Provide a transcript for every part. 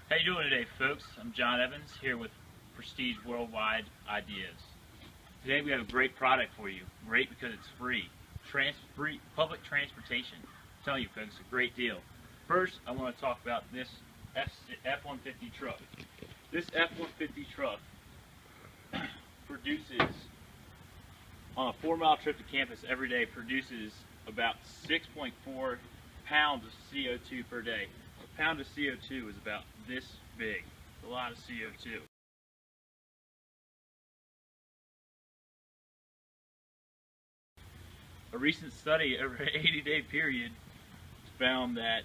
How you doing today, folks? I'm John Evans here with Prestige Worldwide Ideas. Today we have a great product for you. Great because it's free. Free public transportation. I'm telling you, folks, a great deal. First, I want to talk about this F-150 truck. This F-150 truck produces, on a 4-mile trip to campus every day, produces about 6.4 pounds of CO2 per day. A pound of CO2 is about this big. It's a lot of CO2. A recent study over an 80-day period found that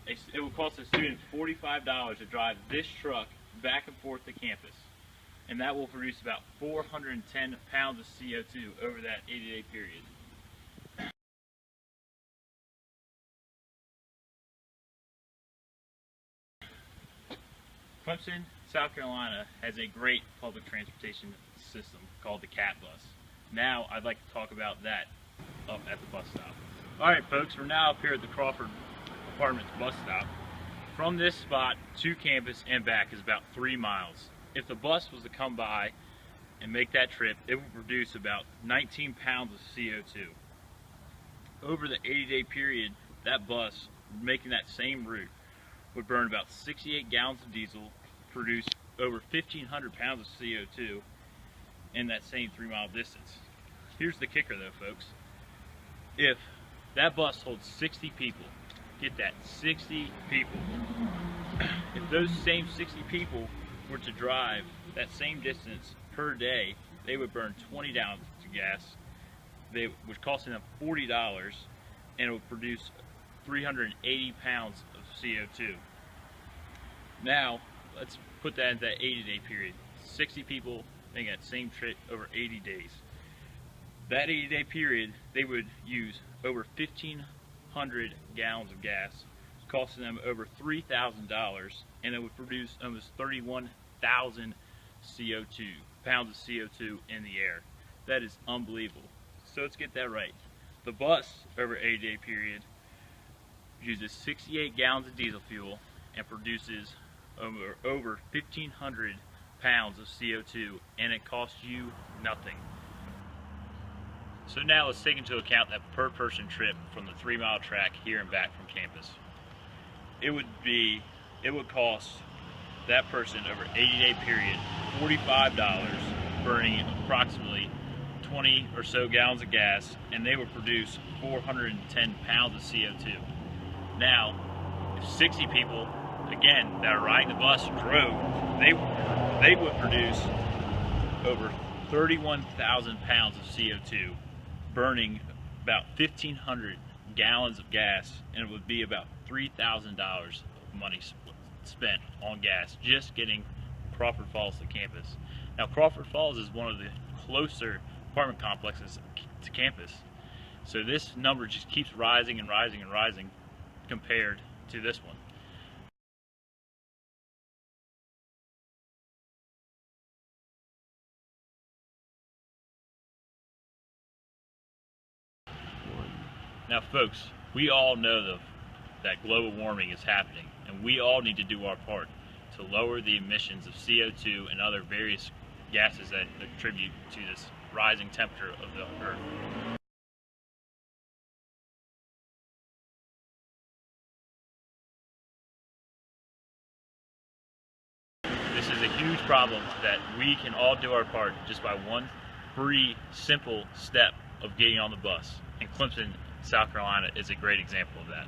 it will cost a student $45 to drive this truck back and forth to campus, and that will produce about 410 pounds of CO2 over that 80-day period. Clemson, South Carolina has a great public transportation system called the CAT bus. Now I'd like to talk about that up at the bus stop. Alright folks, we're now up here at the Crawford Apartments bus stop. From this spot to campus and back is about 3 miles. If the bus was to come by and make that trip, it would produce about 19 pounds of CO2. Over the 80-day period, that bus, making that same route, would burn about 68 gallons of diesel, produce over 1,500 pounds of CO2 in that same 3-mile distance. Here's the kicker though, folks. If that bus holds 60 people, get that, 60 people. If those same 60 people were to drive that same distance per day, they would burn 20 gallons of gas, which costing them $40, and it would produce 380 pounds of CO2. Now, let's put that into that 80-day period. 60 people making that same trip over 80 days. That 80-day period, they would use over 1,500 gallons of gas, costing them over $3,000, and it would produce almost 31,000 pounds of CO2 in the air. That is unbelievable. So let's get that right. The bus, over an 80-day period, uses 68 gallons of diesel fuel and produces over 1,500 pounds of CO2, and it costs you nothing. So now let's take into account that per person trip from the 3-mile track here and back from campus. It would cost that person over an 80-day period $45, burning approximately 20 or so gallons of gas, and they would produce 410 pounds of CO2. Now, if 60 people, again, that are riding the bus drove, they would produce over 31,000 pounds of CO2, burning about 1,500 gallons of gas, and it would be about $3,000 of money spent on gas just getting Crawford Falls to campus. Now, Crawford Falls is one of the closer apartment complexes to campus, so this number just keeps rising and rising and rising compared to this one. Now folks, we all know that global warming is happening, and we all need to do our part to lower the emissions of CO2 and other various gases that contribute to this rising temperature of the Earth. This is a huge problem that we can all do our part just by one free, simple step of getting on the bus. And Clemson, South Carolina is a great example of that.